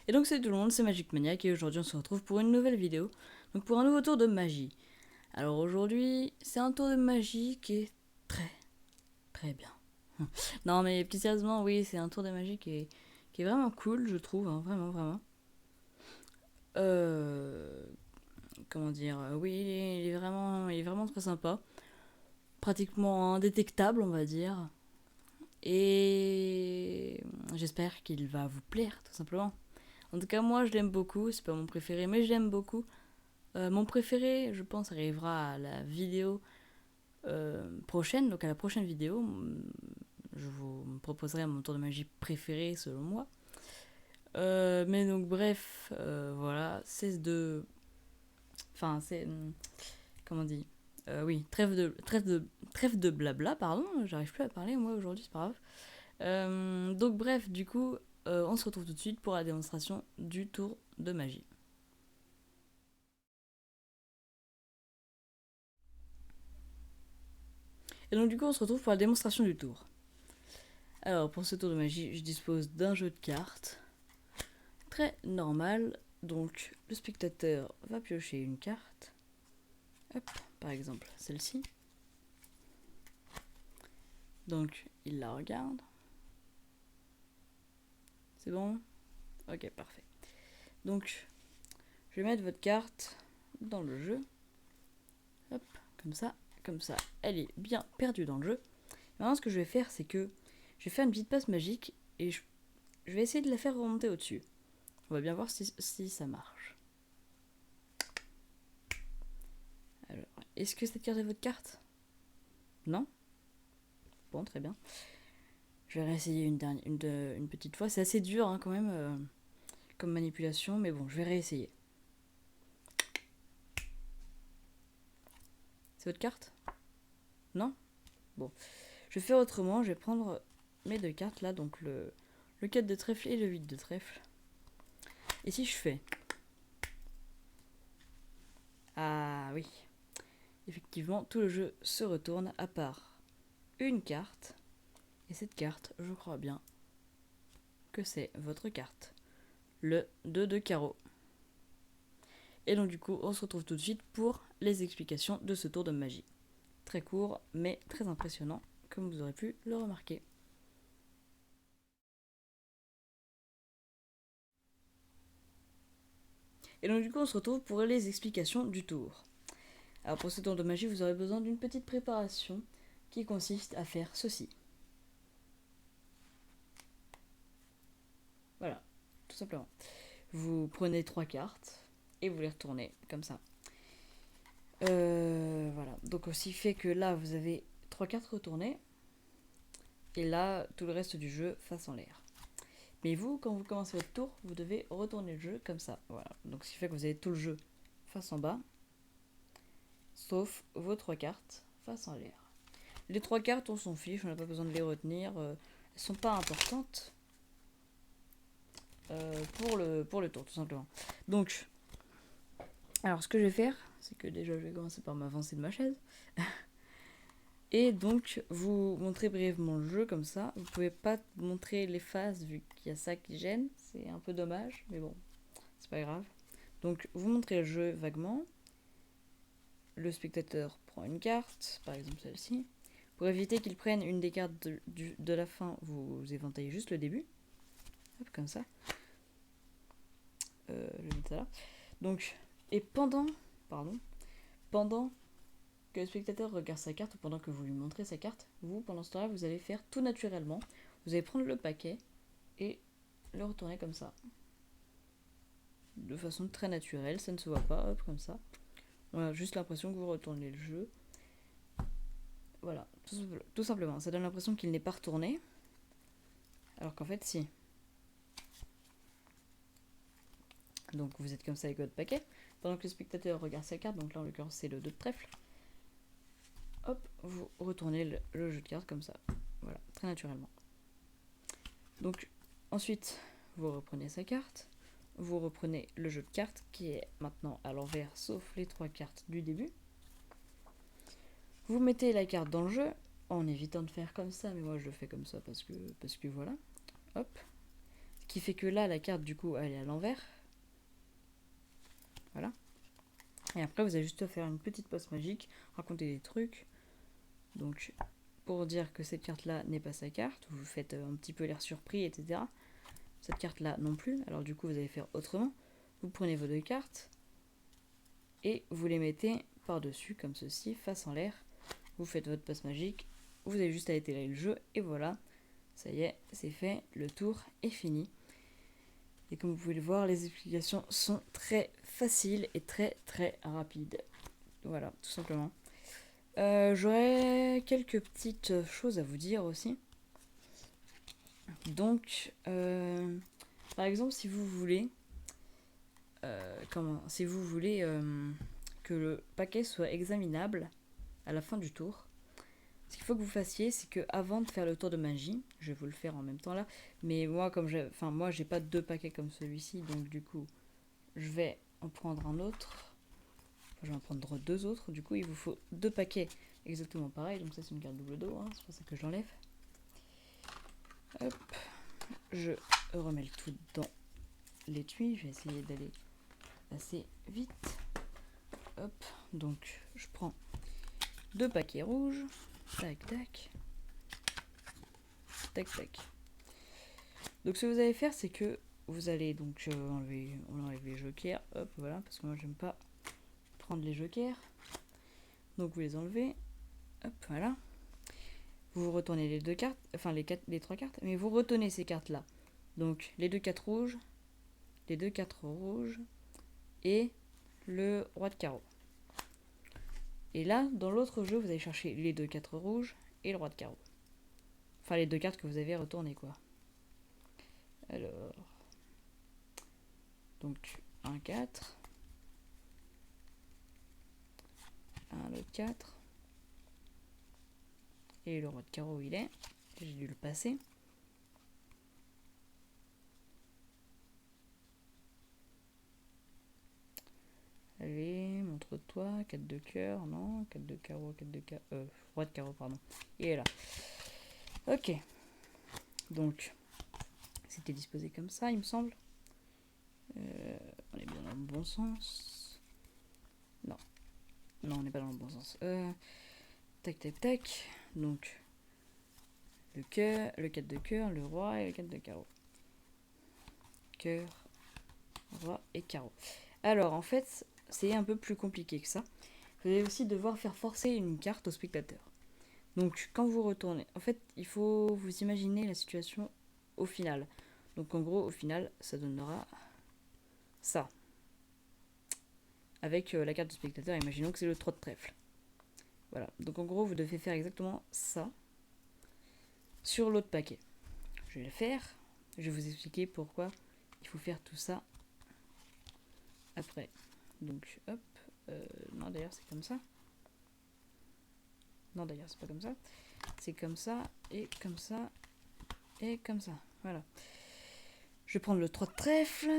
Et donc c'est tout le monde, c'est Magic Maniac et aujourd'hui on se retrouve pour une nouvelle vidéo. Donc pour un nouveau tour de magie. Alors aujourd'hui c'est un tour de magie qui est très bien. Non mais plus sérieusement oui c'est un tour de magie qui est vraiment cool je trouve, hein, vraiment. Comment dire, oui il est vraiment très sympa. Pratiquement indétectable on va dire. Et j'espère qu'il va vous plaire tout simplement. En tout cas moi je l'aime beaucoup, c'est pas mon préféré mais je l'aime beaucoup. Mon préféré, je pense, arrivera à la vidéo prochaine. Donc à la prochaine vidéo, je vous proposerai mon tour de magie préféré selon moi. Mais donc bref, voilà, cesse de... Enfin, c'est... Comment on dit oui, trêve de blabla, pardon. J'arrive plus à parler, moi, aujourd'hui, c'est pas grave. Donc bref, du coup, on se retrouve tout de suite pour la démonstration du tour de magie. Et donc du coup, on se retrouve pour la démonstration du tour. Alors, pour ce tour de magie, je dispose d'un jeu de cartes très normal. Donc, le spectateur va piocher une carte. Hop, par exemple, celle-ci. Donc, il la regarde. C'est bon? Ok, parfait. Donc, je vais mettre votre carte dans le jeu. Hop, comme ça, comme ça. Elle est bien perdue dans le jeu. Maintenant, ce que je vais faire, c'est que je vais faire une petite passe magique et je vais essayer de la faire remonter au-dessus. On va bien voir si ça marche. Alors, est-ce que cette carte est votre carte? Non? Bon, très bien. Je vais réessayer une petite fois. C'est assez dur hein, quand même comme manipulation, mais bon, je vais réessayer. C'est votre carte? Non? Bon. Je vais faire autrement. Je vais prendre mes deux cartes là, donc le 4 de trèfle et le 8 de trèfle. Et si je fais... Ah oui. Effectivement, tout le jeu se retourne à part une carte. Et cette carte, je crois bien que c'est votre carte. Le 2 de carreau. Et donc du coup, on se retrouve tout de suite pour les explications de ce tour de magie. Très court, mais très impressionnant, comme vous aurez pu le remarquer. Et donc du coup, on se retrouve pour les explications du tour. Alors pour ce tour de magie, vous aurez besoin d'une petite préparation qui consiste à faire ceci. Voilà, tout simplement. Vous prenez 3 cartes et vous les retournez comme ça. Voilà, donc aussi fait que là, vous avez 3 cartes retournées. Et là, tout le reste du jeu face en l'air. Mais vous, quand vous commencez votre tour, vous devez retourner le jeu comme ça. Voilà. Donc ce qui fait que vous avez tout le jeu face en bas, sauf vos 3 cartes face en l'air. Les 3 cartes, on s'en fiche, on n'a pas besoin de les retenir. Elles sont pas importantes pour le tour, tout simplement. Donc, alors ce que je vais faire, c'est que déjà je vais commencer par m'avancer de ma chaise. Et donc, vous montrez brièvement le jeu comme ça. Vous pouvez pas montrer les phases vu qu'il y a ça qui gêne. C'est un peu dommage, mais bon, c'est pas grave. Donc, vous montrez le jeu vaguement. Le spectateur prend une carte, par exemple celle-ci. Pour éviter qu'il prenne une des cartes de la fin, vous éventaillez juste le début. Hop, comme ça. Je vais mettre ça là. Donc, et pendant que le spectateur regarde sa carte, ou pendant que vous lui montrez sa carte, vous, pendant ce temps-là, vous allez faire tout naturellement. Vous allez prendre le paquet et le retourner comme ça. De façon très naturelle, ça ne se voit pas, hop, comme ça. On a juste l'impression que vous retournez le jeu. Voilà, tout simplement. Ça donne l'impression qu'il n'est pas retourné. Alors qu'en fait, si. Donc vous êtes comme ça avec votre paquet. Pendant que le spectateur regarde sa carte, donc là en l'occurrence c'est le 2 de trèfle. Hop, vous retournez le jeu de cartes comme ça. Voilà, très naturellement. Donc ensuite, vous reprenez sa carte. Vous reprenez le jeu de cartes qui est maintenant à l'envers sauf les 3 cartes du début. Vous mettez la carte dans le jeu en évitant de faire comme ça, mais moi je le fais comme ça parce que voilà. Hop. Ce qui fait que là, la carte, du coup, elle est à l'envers. Voilà. Et après, vous avez juste à faire une petite passe magique, raconter des trucs. Donc, pour dire que cette carte-là n'est pas sa carte, vous faites un petit peu l'air surpris, etc. Cette carte-là non plus. Alors, du coup, vous allez faire autrement. Vous prenez vos 2 cartes et vous les mettez par-dessus, comme ceci, face en l'air. Vous faites votre passe magique. Vous avez juste à étaler le jeu et voilà. Ça y est, c'est fait. Le tour est fini. Et comme vous pouvez le voir, les explications sont très faciles et très très rapides. Voilà, tout simplement. J'aurais quelques petites choses à vous dire aussi. Donc, par exemple, si vous voulez, que le paquet soit examinable à la fin du tour, ce qu'il faut que vous fassiez, c'est que avant de faire le tour de magie, je vais vous le faire en même temps là, mais moi j'ai pas 2 paquets comme celui-ci, donc du coup, je vais en prendre un autre. Je vais en prendre 2 autres. Du coup, il vous faut 2 paquets exactement pareil. Donc ça, c'est une carte double dos. Hein, c'est pour ça que j'enlève. Hop. Je remets le tout dans l'étui. Je vais essayer d'aller assez vite. Hop. Donc, je prends 2 paquets rouges. Tac, tac. Tac, tac. Donc, ce que vous allez faire, c'est que vous allez donc enlever les jokers. Hop, voilà. Parce que moi, j'aime pas prendre les jokers. Donc, vous les enlevez. Hop, voilà. Vous retournez les 2 cartes, enfin les 3 cartes, mais vous retenez ces cartes-là. Donc les 2 cartes rouges, les 2 cartes rouges et le roi de carreau. Et là, dans l'autre jeu, vous allez chercher les 2 cartes rouges et le roi de carreau. Enfin, les 2 cartes que vous avez retournées, quoi. Alors. Donc, un 4. Un autre 4. Et le roi de carreau, il est. J'ai dû le passer. Allez, montre-toi. 4 de cœur, non. 4 de carreau, 4 de carreau. Roi de carreau, pardon. Il est là. Ok. Donc, c'était disposé comme ça, il me semble. On est bien dans le bon sens. Non. Non, on n'est pas dans le bon sens. Tac, tac, tac. Donc, le cœur, le 4 de cœur, le roi et le 4 de carreau. Cœur, roi et carreau. Alors, en fait, c'est un peu plus compliqué que ça. Vous allez aussi devoir faire forcer une carte au spectateur. Donc, quand vous retournez, en fait, il faut vous imaginer la situation au final. Donc, en gros, au final, ça donnera ça. Avec la carte du spectateur, imaginons que c'est le 3 de trèfle. Voilà. Donc, en gros, vous devez faire exactement ça sur l'autre paquet. Je vais le faire. Je vais vous expliquer pourquoi il faut faire tout ça après. Donc, hop. Non, d'ailleurs, c'est comme ça. Non, d'ailleurs, c'est pas comme ça. C'est comme ça, et comme ça, et comme ça. Voilà. Je vais prendre le 3 de trèfle.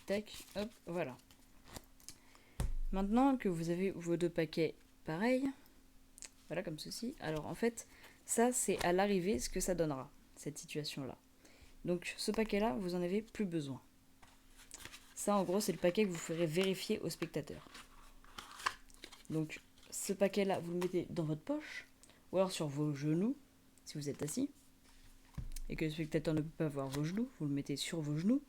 Tac, hop, voilà. Maintenant que vous avez vos 2 paquets pareils, voilà, comme ceci. Alors, en fait, ça, c'est à l'arrivée ce que ça donnera, cette situation-là. Donc, ce paquet-là, vous en avez plus besoin. Ça, en gros, c'est le paquet que vous ferez vérifier au spectateur. Donc, ce paquet-là, vous le mettez dans votre poche, ou alors sur vos genoux, si vous êtes assis, et que le spectateur ne peut pas voir vos genoux, vous le mettez sur vos genoux,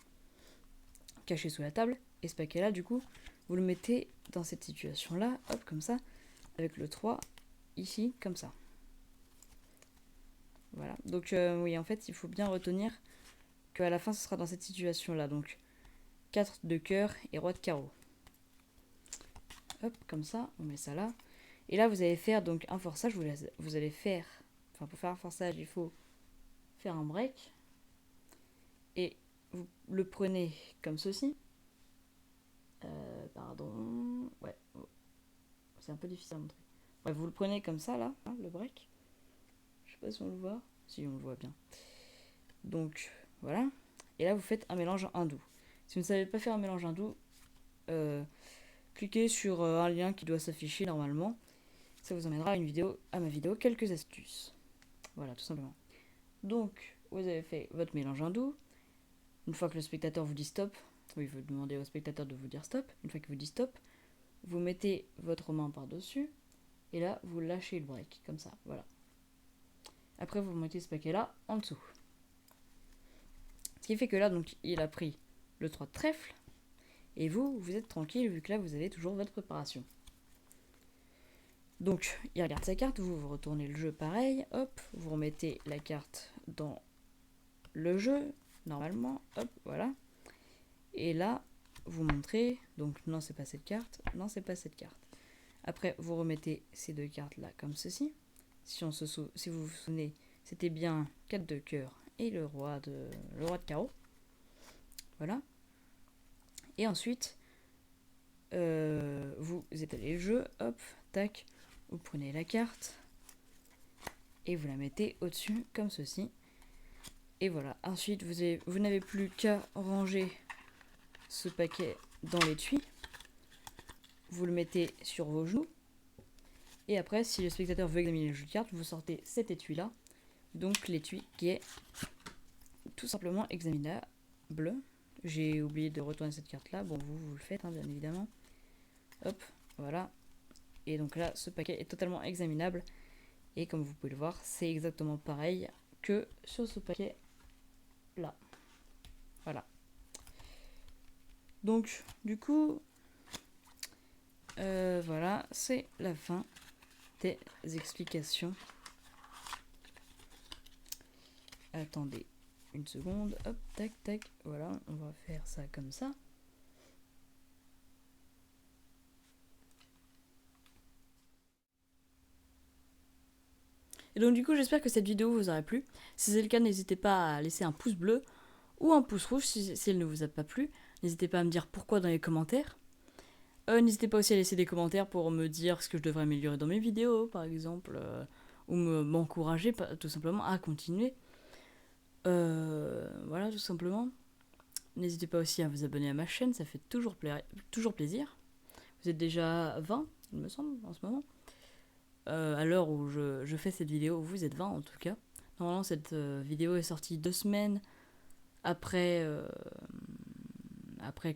caché sous la table, et ce paquet-là, du coup, vous le mettez dans cette situation-là, hop, comme ça, avec le 3, ici, comme ça. Voilà, donc oui, en fait, il faut bien retenir qu'à la fin, ce sera dans cette situation-là, donc 4 de cœur et roi de carreau. Hop, comme ça, on met ça là. Et là, vous allez faire donc un forçage, vous allez faire, enfin pour faire un forçage, il faut faire un break. Et vous le prenez comme ceci. Pardon, ouais, c'est un peu difficile à montrer. Ouais, vous le prenez comme ça là, hein, le break. Je sais pas si on le voit, si on le voit bien. Donc, voilà. Et là, vous faites un mélange hindou. Si vous ne savez pas faire un mélange hindou, cliquez sur un lien qui doit s'afficher normalement. ça vous emmènera à ma vidéo quelques astuces. Voilà, tout simplement. Donc, vous avez fait votre mélange hindou. Une fois que le spectateur vous dit stop, oui, vous demandez au spectateur de vous dire stop. Une fois qu'il vous dit stop, vous mettez votre main par-dessus. Et là, vous lâchez le break, comme ça, voilà. Après, vous mettez ce paquet-là en dessous. Ce qui fait que là, donc, il a pris le 3 de trèfle. Et vous, vous êtes tranquille, vu que là, vous avez toujours votre préparation. Donc, il regarde sa carte, vous retournez le jeu pareil, hop, vous remettez la carte dans le jeu, normalement, hop, voilà. Et là, vous montrez, donc non, c'est pas cette carte, non, c'est pas cette carte. Après, vous remettez ces deux cartes-là comme ceci. Si vous vous souvenez, c'était bien 4 de cœur et le roi de carreau. Voilà. Et ensuite, vous étalez le jeu, hop, tac, vous prenez la carte et vous la mettez au-dessus comme ceci. Et voilà. Ensuite, vous n'avez plus qu'à ranger ce paquet dans l'étui. Vous le mettez sur vos genoux. Et après, si le spectateur veut examiner le jeu de cartes, vous sortez cet étui-là. Donc l'étui qui est tout simplement examinable. J'ai oublié de retourner cette carte-là. Bon, vous le faites, hein, bien évidemment. Hop, voilà. Et donc là, ce paquet est totalement examinable. Et comme vous pouvez le voir, c'est exactement pareil que sur ce paquet-là. Voilà. Donc, du coup, voilà, c'est la fin des explications. Attendez une seconde, hop, tac, tac, voilà, on va faire ça comme ça. Et donc du coup, j'espère que cette vidéo vous aura plu. Si c'est le cas, n'hésitez pas à laisser un pouce bleu ou un pouce rouge si elle ne vous a pas plu. N'hésitez pas à me dire pourquoi dans les commentaires. N'hésitez pas aussi à laisser des commentaires pour me dire ce que je devrais améliorer dans mes vidéos, par exemple, ou m'encourager tout simplement à continuer. Voilà, tout simplement. N'hésitez pas aussi à vous abonner à ma chaîne, ça fait toujours plaisir. Vous êtes déjà 20, il me semble, en ce moment. À l'heure où je fais cette vidéo, vous êtes 20 en tout cas. Normalement, cette vidéo est sortie 2 semaines après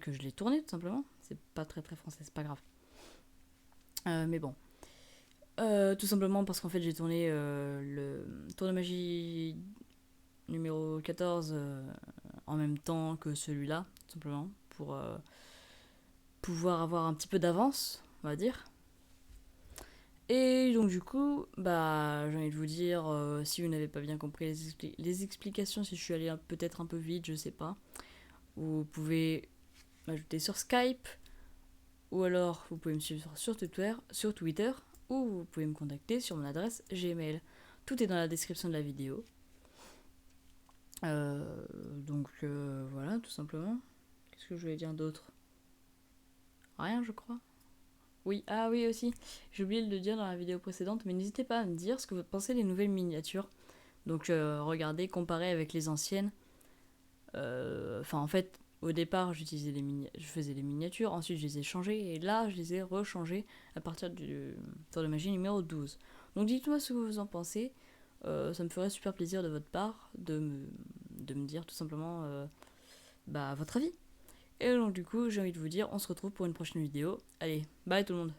que je l'ai tournée, tout simplement. C'est pas très français, c'est pas grave. Mais bon. Tout simplement parce qu'en fait, j'ai tourné le Tour de magie numéro 14 en même temps que celui-là, tout simplement, pour pouvoir avoir un petit peu d'avance, on va dire. Et donc du coup, bah, j'ai envie de vous dire, si vous n'avez pas bien compris les explications, si je suis allée peut-être un peu vite, je sais pas, vous pouvez m'ajouter sur Skype, ou alors vous pouvez me suivre sur Twitter, ou vous pouvez me contacter sur mon adresse Gmail. Tout est dans la description de la vidéo. Donc voilà, tout simplement. Qu'est-ce que je voulais dire d'autre? Rien, je crois. Oui, ah oui aussi, j'ai oublié de le dire dans la vidéo précédente, mais n'hésitez pas à me dire ce que vous pensez des nouvelles miniatures. Donc regardez, comparez avec les anciennes. Enfin en fait, au départ je faisais des miniatures, ensuite je les ai changées, et là je les ai rechangées à partir du Tour de magie numéro 12. Donc dites-moi ce que vous en pensez, ça me ferait super plaisir de votre part de me dire tout simplement votre avis. Et donc du coup, j'ai envie de vous dire, on se retrouve pour une prochaine vidéo. Allez, bye tout le monde.